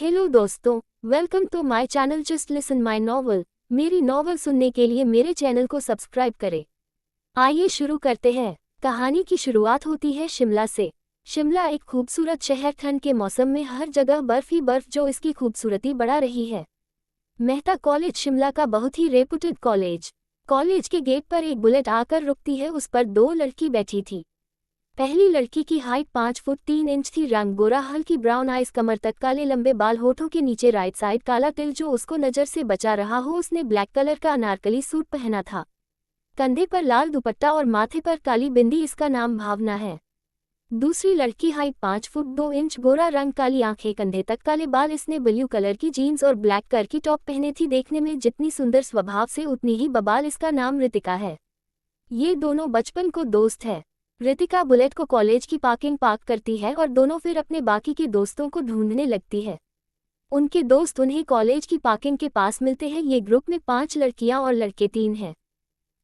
Hello दोस्तों, welcome to my channel just listen my novel. मेरी novel सुनने के लिए मेरे चैनल को सब्सक्राइब करें। आइए शुरू करते हैं। कहानी की शुरुआत होती है शिमला से। शिमला एक खूबसूरत शहर, ठंड के मौसम में हर जगह बर्फ ही बर्फ जो इसकी खूबसूरती बढ़ा रही है। मेहता कॉलेज शिमला का बहुत ही रेपुटेड कॉलेज। कॉलेज के गेट पर एक बुलेट आकर रुकती है, उस पर दो लड़की बैठी थी। पहली लड़की की हाइट 5 फुट 3 इंच थी, रंग गोरा, हल्की ब्राउन आइज, कमर तक काले लंबे बाल, होठों के नीचे राइट साइड काला तिल जो उसको नजर से बचा रहा हो। उसने ब्लैक कलर का अनारकली सूट पहना था, कंधे पर लाल दुपट्टा और माथे पर काली बिंदी। इसका नाम भावना है। दूसरी लड़की हाइट 5 फुट 2 इंच, गोरा रंग, काली आंखें, कंधे तक काले बाल। इसने ब्लू कलर की जीन्स और ब्लैक कलर की टॉप पहने थी। देखने में जितनी सुंदर, स्वभाव से उतनी ही बबाल। इसका नाम रितिका है। ये दोनों बचपन को दोस्त है। रितिका बुलेट को कॉलेज की पार्क करती है और दोनों फिर अपने बाकी के दोस्तों को ढूंढने लगती है। उनके दोस्त उन्हें कॉलेज की पार्किंग के पास मिलते हैं। ये ग्रुप में 5 लड़कियां और लड़के 3 हैं।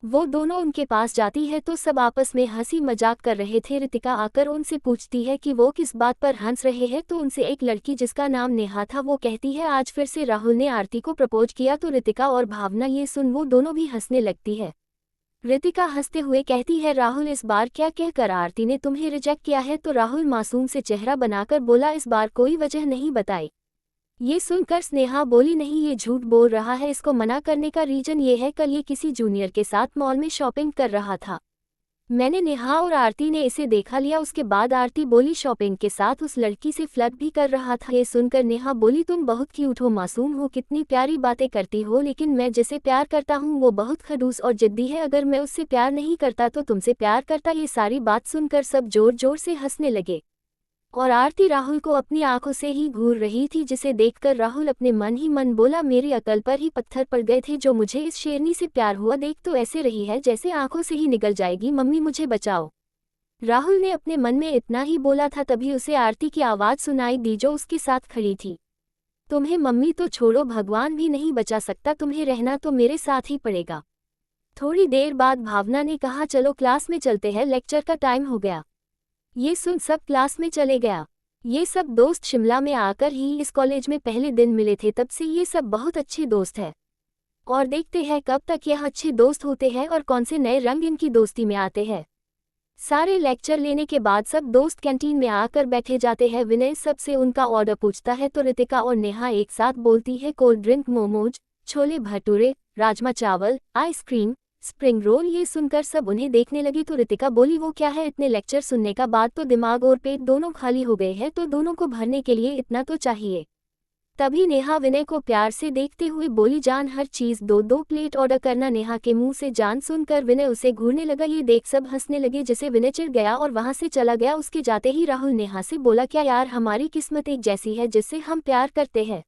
वो दोनों उनके पास जाती है तो सब आपस में हंसी मजाक कर रहे थे। रितिका आकर उनसे पूछती है कि वो किस बात पर हंस रहे हैं, तो उनसे एक लड़की जिसका नाम नेहा था वो कहती है आज फिर से राहुल ने आरती को प्रपोज किया। तो रितिका और भावना ये सुन वो दोनों भी हंसने लगती है। रितिका हंसते हुए कहती है राहुल इस बार क्या कहकर आरती ने तुम्हें रिजेक्ट किया है? तो राहुल मासूम से चेहरा बनाकर बोला इस बार कोई वजह नहीं बताई। ये सुनकर स्नेहा बोली नहीं, ये झूठ बोल रहा है। इसको मना करने का रीजन ये है कल ये किसी जूनियर के साथ मॉल में शॉपिंग कर रहा था। मैंने नेहा और आरती ने इसे देखा लिया। उसके बाद आरती बोली शॉपिंग के साथ उस लड़की से फ्लर्ट भी कर रहा था। ये सुनकर नेहा बोली तुम बहुत क्यूट हो, मासूम हो, कितनी प्यारी बातें करती हो, लेकिन मैं जिसे प्यार करता हूँ वो बहुत खड़ूस और जिद्दी है। अगर मैं उससे प्यार नहीं करता तो तुमसे प्यार करता। ये सारी बात सुनकर सब जोर जोर से हंसने लगे और आरती राहुल को अपनी आंखों से ही घूर रही थी, जिसे देखकर राहुल अपने मन ही मन बोला मेरी अकल पर ही पत्थर पड़ गए थे जो मुझे इस शेरनी से प्यार हुआ। देख तो ऐसे रही है जैसे आंखों से ही निकल जाएगी। मम्मी मुझे बचाओ। राहुल ने अपने मन में इतना ही बोला था, तभी उसे आरती की आवाज़ सुनाई दी जो उसके साथ खड़ी थी। तुम्हें मम्मी तो छोड़ो, भगवान भी नहीं बचा सकता, तुम्हें रहना तो मेरे साथ ही पड़ेगा। थोड़ी देर बाद भावना ने कहा चलो क्लास में चलते हैं, लेक्चर का टाइम हो गया। ये सुन सब क्लास में चले गया। ये सब दोस्त शिमला में आकर ही इस कॉलेज में पहले दिन मिले थे, तब से ये सब बहुत अच्छे दोस्त हैं। और देखते हैं कब तक यह अच्छे दोस्त होते हैं और कौन से नए रंग इनकी दोस्ती में आते हैं। सारे लेक्चर लेने के बाद सब दोस्त कैंटीन में आकर बैठे जाते हैं। विनय सबसे उनका ऑर्डर पूछता है तो रितिका और नेहा एक साथ बोलती है कोल्ड ड्रिंक, मोमोज, छोले भटूरे, राजमा चावल, आइसक्रीम, स्प्रिंग रोल। ये सुनकर सब उन्हें देखने लगी तो रितिका बोली वो क्या है, इतने लेक्चर सुनने का बाद तो दिमाग और पेट दोनों खाली हो गए हैं, तो दोनों को भरने के लिए इतना तो चाहिए। तभी नेहा विनय को प्यार से देखते हुए बोली जान हर चीज 2-2 प्लेट ऑर्डर करना। नेहा के मुंह से जान सुनकर विनय उसे घूरने लगा। ये देख सब हंसने लगे, जिसे विनय चिढ़ गया और वहां से चला गया। उसके जाते ही राहुल नेहा से बोला क्या यार हमारी किस्मत एक जैसी है, जिससे हम प्यार करते हैं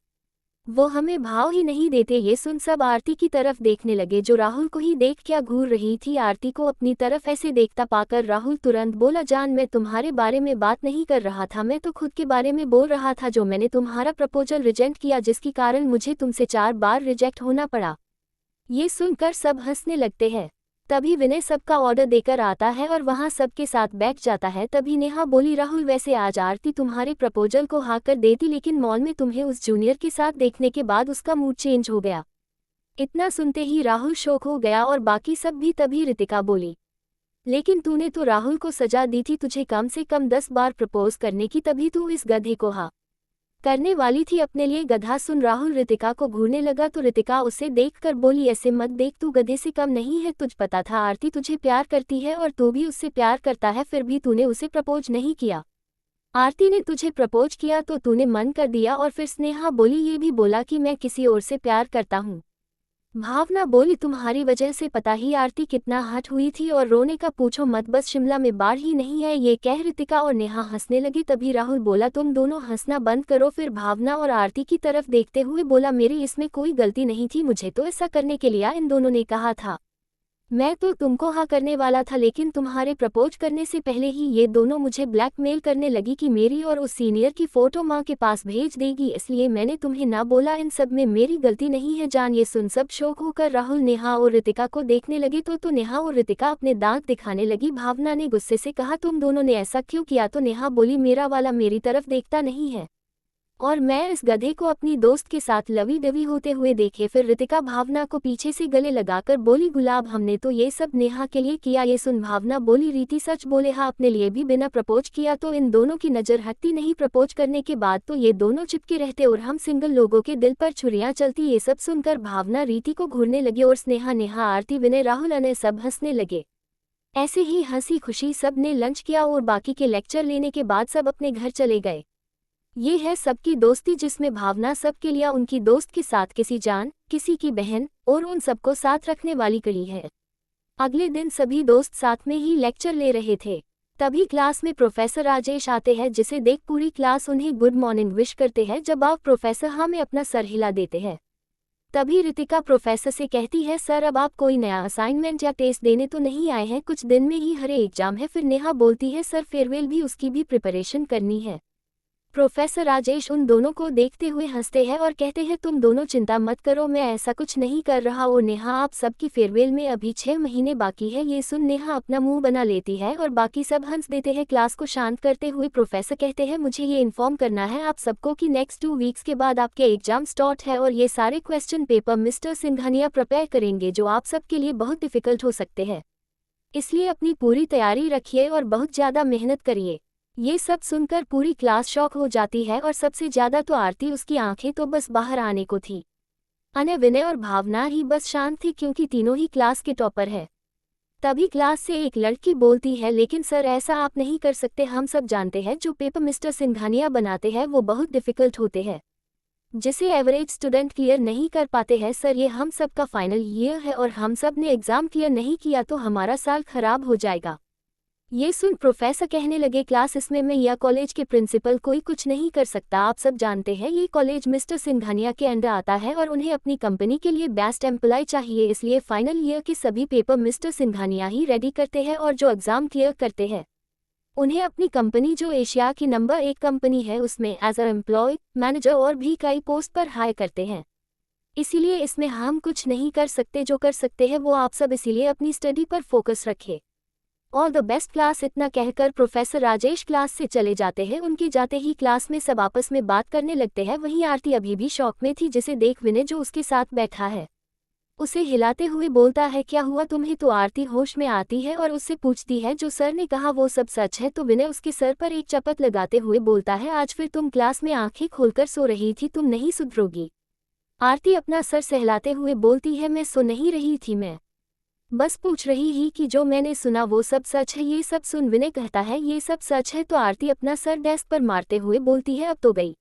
वो हमें भाव ही नहीं देते। ये सुन सब आरती की तरफ देखने लगे जो राहुल को ही देख क्या घूर रही थी। आरती को अपनी तरफ ऐसे देखता पाकर राहुल तुरंत बोला जान मैं तुम्हारे बारे में बात नहीं कर रहा था, मैं तो खुद के बारे में बोल रहा था। जो मैंने तुम्हारा प्रपोजल रिजेक्ट किया जिसके कारण मुझे तुमसे 4 बार रिजेक्ट होना पड़ा। ये सुनकर सब हंसने लगते हैं। तभी विनय सबका ऑर्डर देकर आता है और वहां सबके साथ बैठ जाता है। तभी नेहा बोली राहुल वैसे आज आरती तुम्हारे प्रपोजल को हाँ कर देती, लेकिन मॉल में तुम्हें उस जूनियर के साथ देखने के बाद उसका मूड चेंज हो गया। इतना सुनते ही राहुल शॉक हो गया और बाकी सब भी। तभी रितिका बोली लेकिन तूने तो राहुल को सजा दी थी, तुझे कम से कम 10 बार प्रपोज करने की, तभी तू इस गधे को हाँ करने वाली थी अपने लिए। गधा सुन राहुल रितिका को घूरने लगा तो रितिका उसे देखकर बोली ऐसे मत देख, तू गधे से कम नहीं है। तुझ पता था आरती तुझे प्यार करती है और तू भी उससे प्यार करता है, फिर भी तूने उसे प्रपोज नहीं किया। आरती ने तुझे प्रपोज किया तो तूने मन कर दिया। और फिर स्नेहा बोली ये भी बोला कि मैं किसी और से प्यार करता हूँ। भावना बोली तुम्हारी वजह से पता ही आरती कितना हट हुई थी और रोने का पूछो मत, बस शिमला में बाढ़ ही नहीं है। ये कह रितिका और नेहा हंसने लगी। तभी राहुल बोला तुम दोनों हंसना बंद करो। फिर भावना और आरती की तरफ देखते हुए बोला मेरी इसमें कोई गलती नहीं थी, मुझे तो ऐसा करने के लिए इन दोनों ने कहा था। मैं तो तुमको हाँ करने वाला था, लेकिन तुम्हारे प्रपोज करने से पहले ही ये दोनों मुझे ब्लैकमेल करने लगी कि मेरी और उस सीनियर की फोटो माँ के पास भेज देगी, इसलिए मैंने तुम्हें ना बोला। इन सब में मेरी गलती नहीं है जान। ये सुन सब शौक होकर राहुल नेहा और रितिका को देखने लगे तो नेहा और रितिका अपने दांत दिखाने लगी। भावना ने गुस्से से कहा तुम दोनों ने ऐसा क्यों किया? तो नेहा बोली मेरा वाला मेरी तरफ देखता नहीं है। और मैं इस गधे को अपनी दोस्त के साथ लवी डवी होते हुए देखे। फिर रितिका भावना को पीछे से गले लगाकर बोली, गुलाब हमने तो ये सब नेहा के लिए किया। ये सुन भावना बोली, रीति सच बोले, हाँ अपने लिए भी बिना प्रपोज किया तो इन दोनों की नज़र हटती नहीं। प्रपोज करने के बाद तो ये दोनों चिपके रहते और हम सिंगल लोगों के दिल पर छुरियां चलती। ये सब सुनकर भावना रीति को घूरने लगी और स्नेहा, नेहा, आरती, विनय, राहुल, अनय सब हंसने लगे। ऐसे ही हंसी खुशी सब ने लंच किया और बाकी के लेक्चर लेने के बाद सब अपने घर चले गए। ये है सबकी दोस्ती, जिसमें भावना सबके लिए उनकी दोस्त के साथ किसी जान, किसी की बहन और उन सबको साथ रखने वाली कड़ी है। अगले दिन सभी दोस्त साथ में ही लेक्चर ले रहे थे। तभी क्लास में प्रोफेसर राजेश आते हैं, जिसे देख पूरी क्लास उन्हें गुड मॉर्निंग विश करते हैं। जब आप प्रोफेसर हाँ में अपना सर हिला देते हैं। तभी रितिका प्रोफेसर से कहती है, सर अब आप कोई नया असाइनमेंट या टेस्ट देने तो नहीं आए हैं, कुछ दिन में ही हर एग्जाम है। फिर नेहा बोलती है, सर फेयरवेल भी, उसकी भी प्रिपरेशन करनी है। प्रोफेसर राजेश उन दोनों को देखते हुए हंसते हैं और कहते हैं, तुम दोनों चिंता मत करो, मैं ऐसा कुछ नहीं कर रहा। और नेहा, आप सबकी फेयरवेल में अभी 6 महीने बाकी है। ये सुन नेहा अपना मुंह बना लेती है और बाकी सब हंस देते हैं। क्लास को शांत करते हुए प्रोफेसर कहते हैं, मुझे ये इन्फॉर्म करना है आप सबको कि नेक्स्ट 2 वीक्स के बाद आपके एग्जाम स्टार्ट है और ये सारे question paper mister Singhania prepare करेंगे, जो आप सबके लिए बहुत डिफिकल्ट हो सकते हैं। इसलिए अपनी पूरी तैयारी रखिए और बहुत ज़्यादा मेहनत करिए। ये सब सुनकर पूरी क्लास शॉक हो जाती है और सबसे ज्यादा तो आरती, उसकी आंखें तो बस बाहर आने को थी। अनय, विनय और भावना ही बस शांत थी, क्योंकि तीनों ही क्लास के टॉपर है। तभी क्लास से एक लड़की बोलती है, लेकिन सर ऐसा आप नहीं कर सकते, हम सब जानते हैं जो पेपर मिस्टर सिंघानिया बनाते हैं वो बहुत डिफिकल्ट होते हैं, जिसे एवरेज स्टूडेंट क्लियर नहीं कर पाते हैं। सर ये हम सब का फाइनल ईयर है और हम सब ने एग्जाम क्लियर नहीं किया तो हमारा साल खराब हो जाएगा। ये सुन प्रोफेसर कहने लगे, क्लास इसमें मैं या कॉलेज के प्रिंसिपल कोई कुछ नहीं कर सकता। आप सब जानते हैं ये कॉलेज मिस्टर सिंघानिया के अंडर आता है और उन्हें अपनी कंपनी के लिए बेस्ट एम्प्लॉय चाहिए, इसलिए फाइनल ईयर के सभी पेपर मिस्टर सिंघानिया ही रेडी करते हैं और जो एग्जाम क्लियर करते हैं उन्हें अपनी कंपनी, जो एशिया की नंबर 1 कंपनी है, उसमें एज अ एम्प्लॉय, मैनेजर और भी कई पोस्ट पर हायर करते हैं। इसीलिए इसमें हम कुछ नहीं कर सकते, जो कर सकते हैं वो आप सब, इसीलिए अपनी स्टडी पर फोकस रखें। All the best class. इतना कहकर प्रोफेसर राजेश क्लास से चले जाते हैं। उनके जाते ही क्लास में सब आपस में बात करने लगते हैं। वहीं आरती अभी भी शॉक में थी, जिसे देख विनय, जो उसके साथ बैठा है, उसे हिलाते हुए बोलता है, क्या हुआ तुम्हें? तो आरती होश में आती है और उससे पूछती है, जो सर ने कहा वो सब सच है? तो विनय उसके सर पर एक चपत लगाते हुए बोलता है, आज फिर तुम क्लास में आंखें खोलकर सो रही थी, तुम नहीं सुधरोगी। आरती अपना सर सहलाते हुए बोलती है, मैं सो नहीं रही थी, मैं बस पूछ रही ही कि जो मैंने सुना वो सब सच है। ये सब सुन विनय कहता है, ये सब सच है? तो आरती अपना सर डेस्क पर मारते हुए बोलती है, अब तो गई।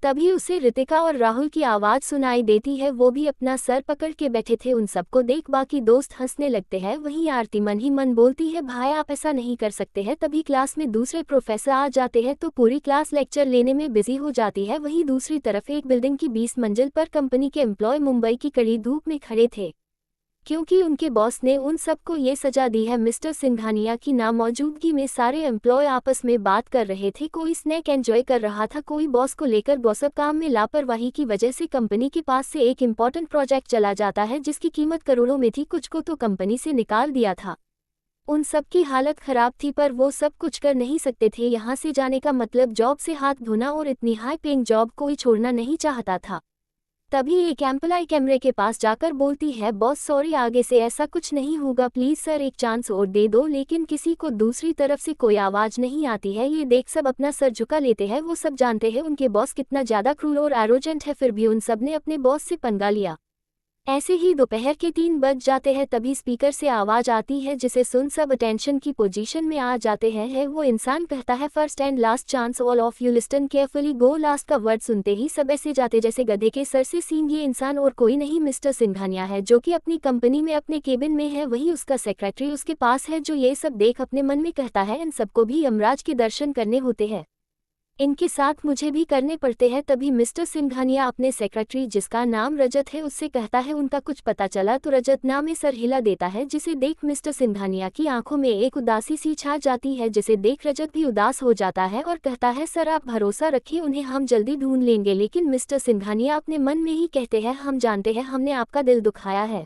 तभी उसे रितिका और राहुल की आवाज़ सुनाई देती है, वो भी अपना सर पकड़ के बैठे थे। उन सबको देख बाकी दोस्त हंसने लगते हैं। वहीं आरती मन ही मन बोलती है, भाई आप ऐसा नहीं कर सकते हैं। तभी क्लास में दूसरे प्रोफेसर आ जाते हैं तो पूरी क्लास लेक्चर लेने में बिजी हो जाती है। वहीं दूसरी तरफ एक बिल्डिंग की 20 मंजिल पर कंपनी के एम्प्लॉय मुंबई की कड़ी धूप में खड़े थे, क्योंकि उनके बॉस ने उन सबको ये सजा दी है। मिस्टर सिंघानिया की नामौजूदगी में सारे एम्प्लॉय आपस में बात कर रहे थे, कोई स्नैक एंजॉय कर रहा था, कोई बॉस को लेकर गॉसिप। काम में लापरवाही की वजह से कंपनी के पास से एक इम्पॉर्टेंट प्रोजेक्ट चला जाता है, जिसकी कीमत करोड़ों में थी। कुछ को तो कंपनी से निकाल दिया था। उन सब की हालत खराब थी, पर वो सब कुछ कर नहीं सकते थे। यहाँ से जाने का मतलब जॉब से हाथ धोना, और इतनी हाई पेइंग जॉब कोई छोड़ना नहीं चाहता था। तभी एक एम्प्लॉय कैमरे के पास जाकर बोलती है, बॉस सॉरी, आगे से ऐसा कुछ नहीं होगा, प्लीज सर एक चांस और दे दो। लेकिन किसी को दूसरी तरफ से कोई आवाज नहीं आती है। ये देख सब अपना सर झुका लेते हैं। वो सब जानते हैं उनके बॉस कितना ज्यादा क्रूर और एरोजेंट है, फिर भी उन सब ने अपने बॉस से पंगा लिया। ऐसे ही दोपहर के 3 बज जाते हैं। तभी स्पीकर से आवाज आती है, जिसे सुन सब अटेंशन की पोजीशन में आ जाते हैं। वो इंसान कहता है, first and last chance, all of you listen carefully, go. Last का वर्ड सुनते ही सब ऐसे जाते जैसे गधे के सर से सींग। ये इंसान और कोई नहीं मिस्टर सिंघानिया है, जो कि अपनी कंपनी में अपने केबिन में है। वही उसका सेक्रेटरी उसके पास है, जो ये सब देख अपने मन में कहता है, इन सबको भी यमराज के दर्शन करने होते हैं, इनके साथ मुझे भी करने पड़ते हैं। तभी मिस्टर सिंघानिया अपने सेक्रेटरी, जिसका नाम रजत है, उससे कहता है, उनका कुछ पता चला? तो रजत नाम में सर हिला देता है, जिसे देख मिस्टर सिंघानिया की आंखों में एक उदासी सी छा जाती है, जिसे देख रजत भी उदास हो जाता है और कहता है, सर आप भरोसा रखिए, उन्हें हम जल्दी ढूंढ लेंगे। लेकिन मिस्टर सिंघानिया अपने मन में ही कहते हैं, हम जानते हैं हमने आपका दिल दुखाया है,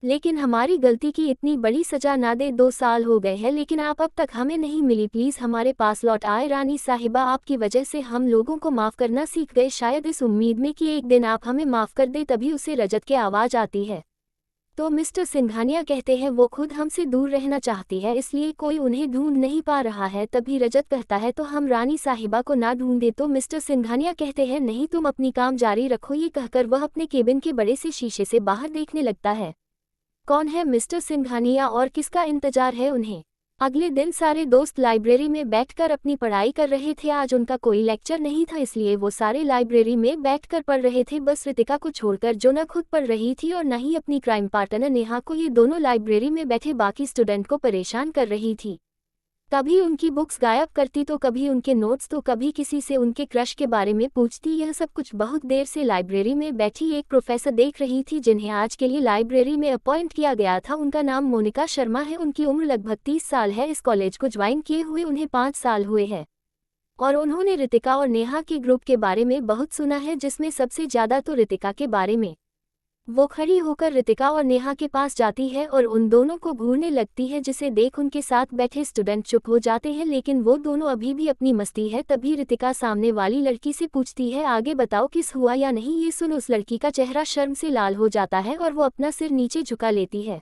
लेकिन हमारी गलती की इतनी बड़ी सजा ना दे। 2 साल हो गए हैं लेकिन आप अब तक हमें नहीं मिली, प्लीज़ हमारे पास लौट आए। रानी साहिबा, आपकी वजह से हम लोगों को माफ़ करना सीख गए, शायद इस उम्मीद में कि एक दिन आप हमें माफ़ कर दे। तभी उसे रजत की आवाज़ आती है। तो मिस्टर सिंघानिया कहते हैं वो खुद हमसे दूर रहना चाहती है, इसलिए कोई उन्हें ढूंढ नहीं पा रहा है। तभी रजत कहता है तो हम रानी साहिबा को ना ढूंढे। तो मिस्टर सिंघानिया कहते हैं नहीं, तुम अपनी काम जारी रखो। ये कहकर वह अपने केबिन के बड़े से शीशे से बाहर देखने लगता है। कौन है मिस्टर सिंघानिया और किसका इंतजार है उन्हें? अगले दिन सारे दोस्त लाइब्रेरी में बैठकर अपनी पढ़ाई कर रहे थे। आज उनका कोई लेक्चर नहीं था, इसलिए वो सारे लाइब्रेरी में बैठकर पढ़ रहे थे, बस रितिका को छोड़कर, जो न खुद पढ़ रही थी और न ही अपनी क्राइम पार्टनर नेहा को। ये दोनों लाइब्रेरी में बैठे बाकी स्टूडेंट को परेशान कर रही थी। कभी उनकी बुक्स गायब करती तो कभी उनके नोट्स, तो कभी किसी से उनके क्रश के बारे में पूछती। यह सब कुछ बहुत देर से लाइब्रेरी में बैठी एक प्रोफेसर देख रही थी, जिन्हें आज के लिए लाइब्रेरी में अपॉइंट किया गया था। उनका नाम मोनिका शर्मा है। उनकी उम्र लगभग 30 साल है। इस कॉलेज को ज्वाइन किए हुए उन्हें 5 साल हुए हैं और उन्होंने रितिका और नेहा के ग्रुप के बारे में बहुत सुना है, जिसमें सबसे ज़्यादा तो रितिका के बारे में। वो खड़ी होकर रितिका और नेहा के पास जाती है और उन दोनों को घूरने लगती है, जिसे देख उनके साथ बैठे स्टूडेंट चुप हो जाते हैं, लेकिन वो दोनों अभी भी अपनी मस्ती है। तभी रितिका सामने वाली लड़की से पूछती है आगे बताओ किस हुआ या नहीं। ये सुन उस लड़की का चेहरा शर्म से लाल हो जाता है और वो अपना सिर नीचे झुका लेती है,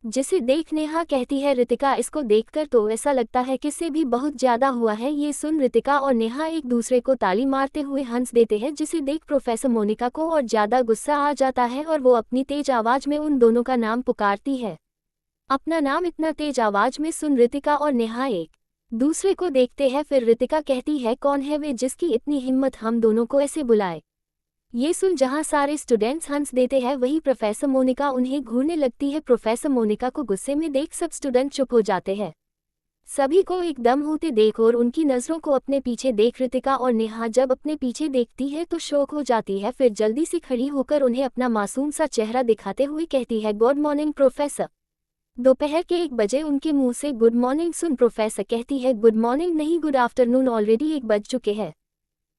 जिसे देख नेहा कहती है रितिका, इसको देखकर तो ऐसा लगता है कि इससे भी बहुत ज्यादा हुआ है। ये सुन रितिका और नेहा एक दूसरे को ताली मारते हुए हंस देते हैं, जिसे देख प्रोफेसर मोनिका को और ज्यादा गुस्सा आ जाता है और वो अपनी तेज आवाज में उन दोनों का नाम पुकारती है। अपना नाम इतना तेज आवाज में सुन रितिका और नेहा एक दूसरे को देखते हैं। फिर रितिका कहती है कौन है वे जिसकी इतनी हिम्मत हम दोनों को ऐसे बुलाए। ये सुन जहां सारे स्टूडेंट्स हंस देते हैं, वहीं प्रोफेसर मोनिका उन्हें घूरने लगती है। प्रोफेसर मोनिका को गुस्से में देख सब स्टूडेंट चुप हो जाते हैं। सभी को एकदम होते देख और उनकी नज़रों को अपने पीछे देख रितिका और नेहा जब अपने पीछे देखती है तो शौक हो जाती है। फिर जल्दी से खड़ी होकर उन्हें अपना मासूम सा चेहरा दिखाते हुए कहती है गुड मॉर्निंग प्रोफेसर। दोपहर के 1 बजे उनके मुंह से गुड मॉर्निंग सुन प्रोफेसर कहती है गुड मॉर्निंग नहीं गुड आफ्टरनून, ऑलरेडी 1 बज चुके हैं।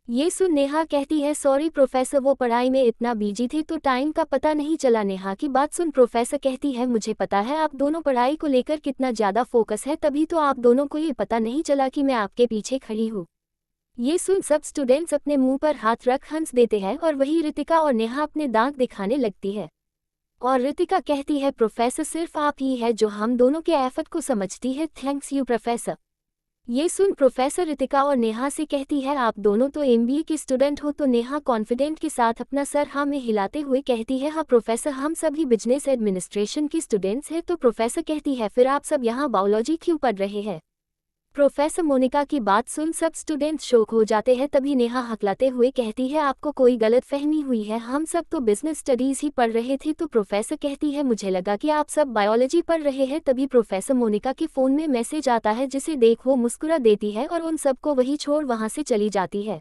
ये सुन नेहा कहती है सॉरी प्रोफेसर, वो पढ़ाई में इतना बिजी थे तो टाइम का पता नहीं चला। नेहा की बात सुन प्रोफेसर कहती है मुझे पता है आप दोनों पढ़ाई को लेकर कितना ज़्यादा फोकस है, तभी तो आप दोनों को ये पता नहीं चला कि मैं आपके पीछे खड़ी हूँ। ये सुन सब स्टूडेंट्स अपने मुंह पर हाथ रख हंस देते हैं और वही रितिका और नेहा अपने दांत दिखाने लगती है और रितिका कहती है प्रोफेसर सिर्फ आप ही है जो हम दोनों के एफर्ट को समझती है, थैंक्स यू प्रोफेसर। ये सुन प्रोफेसर रितिका और नेहा से कहती है आप दोनों तो एमबीए के स्टूडेंट हो। तो नेहा कॉन्फिडेंट के साथ अपना सर हाँ में हिलाते हुए कहती है हाँ प्रोफेसर, हम सभी बिजनेस एडमिनिस्ट्रेशन की स्टूडेंट्स हैं। तो प्रोफेसर कहती है फिर आप सब यहाँ बायोलॉजी क्यों पढ़ रहे हैं? प्रोफेसर मोनिका की बात सुन सब स्टूडेंट्स शौक हो जाते हैं। तभी नेहा हकलाते हुए कहती है आपको कोई गलत फहमी हुई है, हम सब तो बिजनेस स्टडीज ही पढ़ रहे थे। तो प्रोफेसर कहती है मुझे लगा कि आप सब बायोलॉजी पढ़ रहे हैं। तभी प्रोफेसर मोनिका के फ़ोन में मैसेज आता है, जिसे देख वो मुस्कुरा देती है और उन सबको वही छोड़ वहाँ से चली जाती है,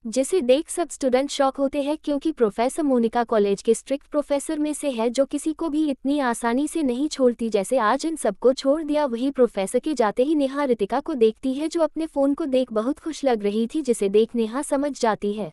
जिसे देख सब स्टूडेंट शॉक होते हैं, क्योंकि प्रोफेसर मोनिका कॉलेज के स्ट्रिक्ट प्रोफेसर में से है जो किसी को भी इतनी आसानी से नहीं छोड़ती जैसे आज इन सबको छोड़ दिया। वही प्रोफेसर के जाते ही नेहा रितिका को देखती है जो अपने फ़ोन को देख बहुत खुश लग रही थी, जिसे देख नेहा समझ जाती है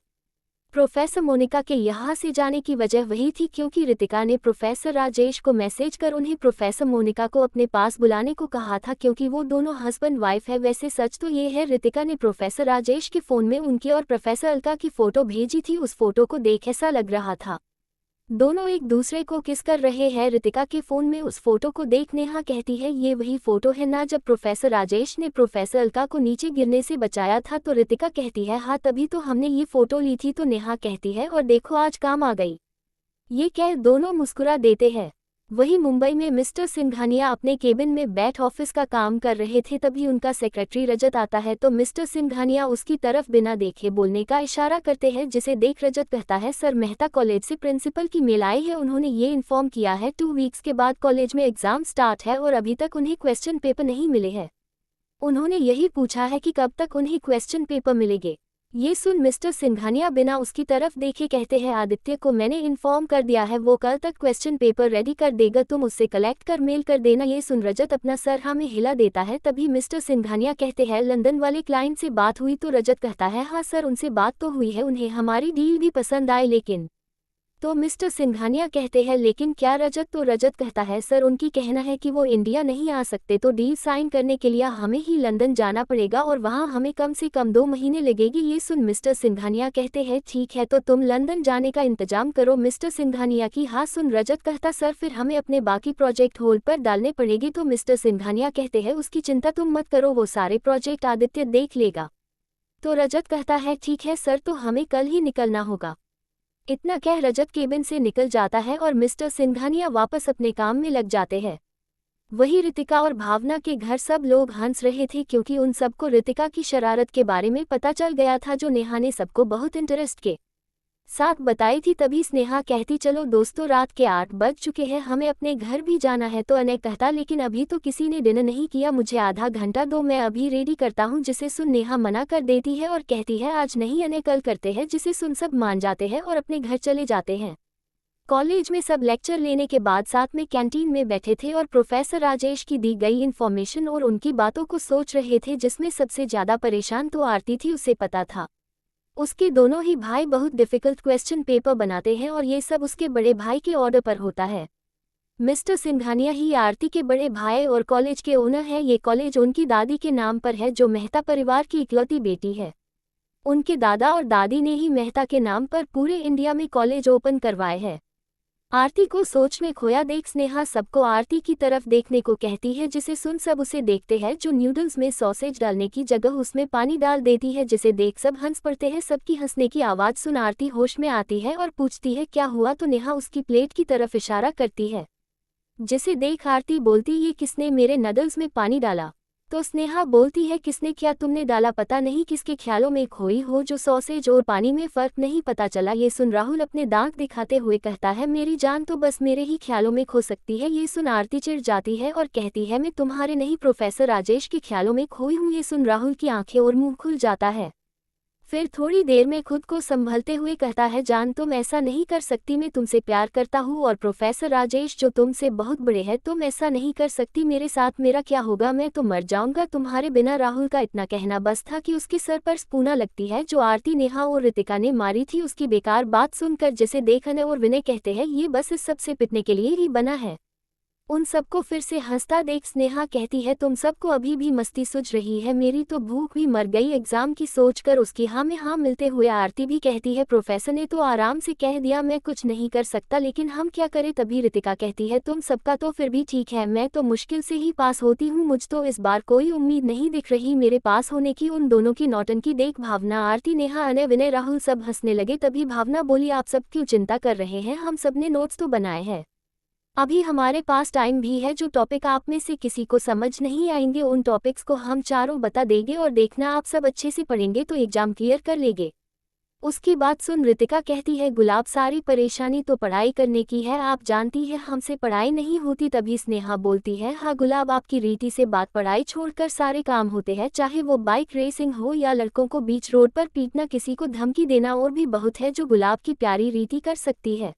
प्रोफेसर मोनिका के यहाँ से जाने की वजह वही थी क्योंकि रितिका ने प्रोफेसर राजेश को मैसेज कर उन्हें प्रोफेसर मोनिका को अपने पास बुलाने को कहा था, क्योंकि वो दोनों हस्बैंड वाइफ है। वैसे सच तो ये है रितिका ने प्रोफेसर राजेश के फ़ोन में उनकी और प्रोफेसर अलका की फ़ोटो भेजी थी। उस फोटो को देख ऐसा लग रहा था दोनों एक दूसरे को किस कर रहे हैं। रितिका के फ़ोन में उस फोटो को देख नेहा कहती है ये वही फ़ोटो है ना जब प्रोफेसर राजेश ने प्रोफेसर अलका को नीचे गिरने से बचाया था। तो रितिका कहती है हाँ तभी तो हमने ये फ़ोटो ली थी। तो नेहा कहती है और देखो आज काम आ गई। ये कह दोनों मुस्कुरा देते हैं। वही मुंबई में मिस्टर सिंघानिया अपने केबिन में बैठ ऑफिस का काम कर रहे थे, तभी उनका सेक्रेटरी रजत आता है। तो मिस्टर सिंघानिया उसकी तरफ बिना देखे बोलने का इशारा करते हैं, जिसे देख रजत कहता है सर मेहता कॉलेज से प्रिंसिपल की मेल आई है, उन्होंने ये इन्फॉर्म किया है 2 वीक्स के बाद कॉलेज में एग्जाम स्टार्ट है और अभी तक उन्हें क्वेश्चन पेपर नहीं मिले हैं। उन्होंने यही पूछा है कि कब तक उन्हें क्वेश्चन पेपर मिलेंगे। ये सुन मिस्टर सिंघानिया बिना उसकी तरफ देखे कहते हैं आदित्य को मैंने इन्फॉर्म कर दिया है, वो कल तक क्वेश्चन पेपर रेडी कर देगा, तुम उससे कलेक्ट कर मेल कर देना। ये सुन रजत अपना सर हाँ में हिला देता है। तभी मिस्टर सिंघानिया कहते हैं लंदन वाले क्लाइंट से बात हुई? तो रजत कहता है हाँ सर उनसे बात तो हुई है, उन्हें हमारी डील भी पसंद आई लेकिन तो मिस्टर सिंघानिया कहते हैं लेकिन क्या रजत? तो रजत कहता है सर उनकी कहना है कि वो इंडिया नहीं आ सकते, तो डील साइन करने के लिए हमें ही लंदन जाना पड़ेगा और वहाँ हमें कम से कम 2 महीने लगेगी। ये सुन मिस्टर सिंघानिया कहते हैं ठीक है, तो तुम लंदन जाने का इंतजाम करो। मिस्टर सिंघानिया की हाँ सुन रजत कहता सर फिर हमें अपने बाकी प्रोजेक्ट होल्ड पर डालने पड़ेगी। तो मिस्टर सिंघानिया कहते हैं उसकी चिंता तुम मत करो, वो सारे प्रोजेक्ट आदित्य देख लेगा। तो रजत कहता है ठीक है सर, तो हमें कल ही निकलना होगा। इतना कह रजत केबिन से निकल जाता है और मिस्टर सिंघानिया वापस अपने काम में लग जाते हैं। वही रितिका और भावना के घर सब लोग हंस रहे थे क्योंकि उन सबको रितिका की शरारत के बारे में पता चल गया था जो नेहा ने सबको बहुत इंटरेस्ट के साथ बताई थी। तभी स्नेहा कहती चलो दोस्तों रात के 8 बज चुके हैं, हमें अपने घर भी जाना है। तो अनय कहता लेकिन अभी तो किसी ने डिनर नहीं किया, मुझे आधा घंटा दो, मैं अभी रेडी करता हूँ। जिसे सुन नेहा मना कर देती है और कहती है आज नहीं अनय कल करते हैं। जिसे सुन सब मान जाते हैं और अपने घर चले जाते हैं। कॉलेज में सब लेक्चर लेने के बाद साथ में कैंटीन में बैठे थे और प्रोफेसर राजेश की दी गई इन्फॉर्मेशन और उनकी बातों को सोच रहे थे। जिसमें सबसे ज्यादा परेशान तो आरती थी, उसे पता था उसके दोनों ही भाई बहुत डिफिकल्ट क्वेश्चन पेपर बनाते हैं और ये सब उसके बड़े भाई के ऑर्डर पर होता है। मिस्टर सिंघानिया ही आरती के बड़े भाई और कॉलेज के ओनर हैं। ये कॉलेज उनकी दादी के नाम पर है जो मेहता परिवार की इकलौती बेटी है। उनके दादा और दादी ने ही मेहता के नाम पर पूरे इंडिया में कॉलेज ओपन करवाए हैं। आरती को सोच में खोया देख स्नेहा सबको आरती की तरफ देखने को कहती है। जिसे सुन सब उसे देखते हैं जो न्यूडल्स में सॉसेज डालने की जगह उसमें पानी डाल देती है। जिसे देख सब हंस पड़ते हैं। सबकी हंसने की आवाज़ सुन आरती होश में आती है और पूछती है क्या हुआ, तो नेहा उसकी प्लेट की तरफ इशारा करती है। जिसे देख आरती बोलती ये किसने मेरे नूडल्स में पानी डाला? तो स्नेहा बोलती है किसने क्या तुमने डाला, पता नहीं किसके ख्यालों में खोई हो जो सॉसेज और पानी में फ़र्क नहीं पता चला। ये सुन राहुल अपने दांत दिखाते हुए कहता है मेरी जान तो बस मेरे ही ख्यालों में खो सकती है। ये सुन आरती चिढ़ जाती है और कहती है मैं तुम्हारे नहीं प्रोफेसर राजेश के ख्यालों में खोई हूँ। ये सुन राहुल की आंखें और मुंह खुल जाता है। फिर थोड़ी देर में खुद को संभलते हुए कहता है जान तुम ऐसा नहीं कर सकती, मैं तुमसे प्यार करता हूँ और प्रोफेसर राजेश जो तुमसे बहुत बड़े हैं, तुम ऐसा नहीं कर सकती। मेरे साथ मेरा क्या होगा, मैं तो मर जाऊंगा तुम्हारे बिना। राहुल का इतना कहना बस था कि उसके सर पर स्पूना लगती है जो आरती नेहा और रितिका ने मारी थी उसकी बेकार बात सुनकर। जिसे देख अनय और विनय कहते हैं ये बस इस सबसे पिटने के लिए ही बना है। उन सबको फिर से हंसता देख स्नेहा कहती है तुम सबको अभी भी मस्ती सूझ रही है, मेरी तो भूख भी मर गई एग्जाम की सोचकर। उसकी हाँ में हाँ मिलते हुए आरती भी कहती है प्रोफेसर ने तो आराम से कह दिया मैं कुछ नहीं कर सकता, लेकिन हम क्या करें। तभी रितिका कहती है तुम सबका तो फिर भी ठीक है, मैं तो मुश्किल से ही पास होती हूँ, मुझ तो इस बार कोई उम्मीद नहीं दिख रही मेरे पास होने की। उन दोनों की नौटंकी देख भावना, आरती, नेहा, अनय, विनय, राहुल सब हंसने लगे। तभी भावना बोली आप सब क्यों चिंता कर रहे हैं, हम सब ने नोट्स तो बनाए हैं, अभी हमारे पास टाइम भी है। जो टॉपिक आप में से किसी को समझ नहीं आएंगे उन टॉपिक्स को हम चारों बता देंगे और देखना आप सब अच्छे से पढ़ेंगे तो एग्जाम क्लियर कर लेंगे। उसकी बात सुन रितिका कहती है गुलाब सारी परेशानी तो पढ़ाई करने की है, आप जानती है हमसे पढ़ाई नहीं होती। तभी स्नेहा बोलती है हाँ गुलाब आपकी रीति से बात, पढ़ाई छोड़कर सारे काम होते हैं, चाहे वो बाइक रेसिंग हो या लड़कों को बीच रोड पर पीटना, किसी को धमकी देना, और भी बहुत है जो गुलाब की प्यारी रीति कर सकती है।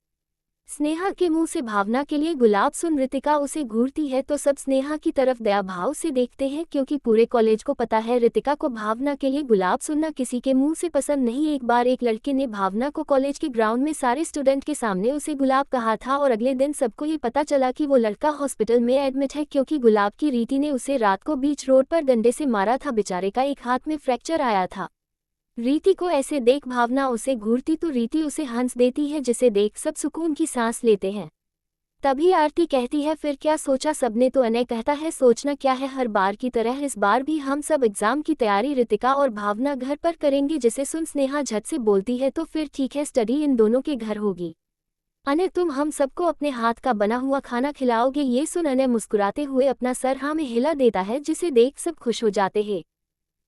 स्नेहा के मुंह से भावना के लिए गुलाब सुन रितिका उसे घूरती है तो सब स्नेहा की तरफ दया भाव से देखते हैं क्योंकि पूरे कॉलेज को पता है रितिका को भावना के लिए गुलाब सुनना किसी के मुंह से पसंद नहीं। एक बार एक लड़के ने भावना को कॉलेज के ग्राउंड में सारे स्टूडेंट के सामने उसे गुलाब कहा था और अगले दिन सबको ये पता चला कि वो लड़का हॉस्पिटल में एडमिट है क्योंकि गुलाब की रीति ने उसे रात को बीच रोड पर डंडे से मारा था। बेचारे का एक हाथ में फ्रैक्चर आया था। रीति को ऐसे देख भावना उसे घूरती तो रीति उसे हंस देती है, जिसे देख सब सुकून की सांस लेते हैं। तभी आरती कहती है फिर क्या सोचा सबने, तो अनय कहता है सोचना क्या है, हर बार की तरह इस बार भी हम सब एग्जाम की तैयारी रितिका और भावना घर पर करेंगे। जिसे सुन स्नेहा झट से बोलती है तो फिर ठीक है, स्टडी इन दोनों के घर होगी। अनय तुम हम सबको अपने हाथ का बना हुआ खाना खिलाओगे। ये सुन अनय मुस्कुराते हुए अपना सर हाँ में हिला देता है, जिसे देख सब खुश हो जाते हैं।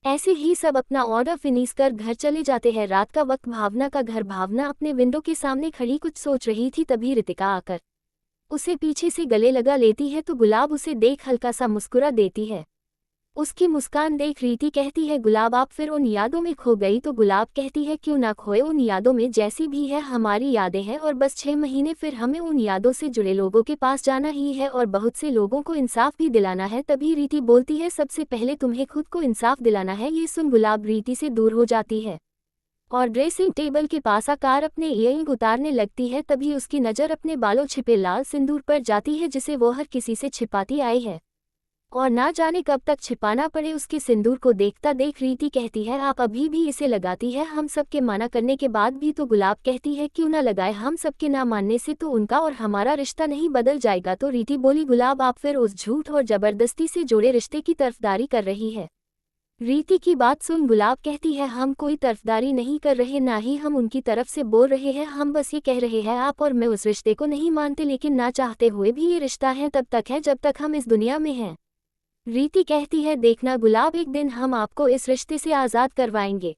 ऐसे ही सब अपना ऑर्डर फिनिश कर घर चले जाते हैं। रात का वक्त भावना का घर, भावना अपने विंडो के सामने खड़ी कुछ सोच रही थी तभी रितिका आकर उसे पीछे से गले लगा लेती है तो गुलाब उसे देख हल्का सा मुस्कुरा देती है। उसकी मुस्कान देख रीति कहती है गुलाब आप फिर उन यादों में खो गई, तो गुलाब कहती है क्यों ना खोए, उन यादों में जैसी भी है हमारी यादें हैं और बस 6 महीने फिर हमें उन यादों से जुड़े लोगों के पास जाना ही है और बहुत से लोगों को इंसाफ भी दिलाना है। तभी रीति बोलती है सबसे पहले तुम्हें खुद को इंसाफ दिलाना है। ये सुन गुलाब रीति से दूर हो जाती है। और ड्रेसिंग टेबल के पास आकर अपने इयरिंग उतारने लगती है। तभी उसकी नज़र अपने बालों छिपे लाल सिंदूर पर जाती है जिसे वो हर किसी से छिपाती आई है, और ना जाने कब तक छिपाना पड़े। उसके सिंदूर को देखता देख रीति कहती है, आप अभी भी इसे लगाती है? हम सबके मना करने के बाद भी। तो गुलाब कहती है, क्यों ना लगाए, हम सबके ना मानने से तो उनका और हमारा रिश्ता नहीं बदल जाएगा। तो रीति बोली, गुलाब आप फिर उस झूठ और जबरदस्ती से जुड़े रिश्ते की तरफदारी कर रही है। रीति की बात सुन गुलाब कहती है, हम कोई तरफदारी नहीं कर रहे, ना ही हम उनकी तरफ से बोल रहे हैं। हम बस ये कह रहे हैं आप और मैं उस रिश्ते को नहीं मानते, लेकिन ना चाहते हुए भी ये रिश्ता है तब तक है जब तक हम इस दुनिया में हैं। रीति कहती है, देखना गुलाब, एक दिन हम आपको इस रिश्ते से आज़ाद करवाएंगे।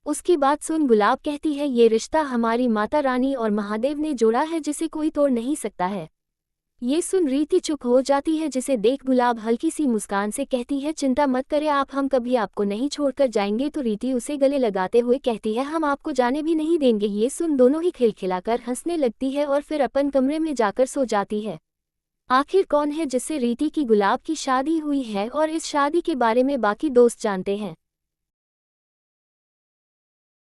उसकी बात सुन गुलाब कहती है, ये रिश्ता हमारी माता रानी और महादेव ने जोड़ा है जिसे कोई तोड़ नहीं सकता है। ये सुन रीति चुप हो जाती है, जिसे देख गुलाब हल्की सी मुस्कान से कहती है, चिंता मत करें आप, हम कभी आपको नहीं छोड़कर जाएंगे। तो रीति उसे गले लगाते हुए कहती है, हम आपको जाने भी नहीं देंगे। ये सुन दोनों ही खिलखिलाकर हंसने लगती है और फिर अपन कमरे में जाकर सो जाती है। आखिर कौन है जिससे रीति की गुलाब की शादी हुई है, और इस शादी के बारे में बाकी दोस्त जानते हैं।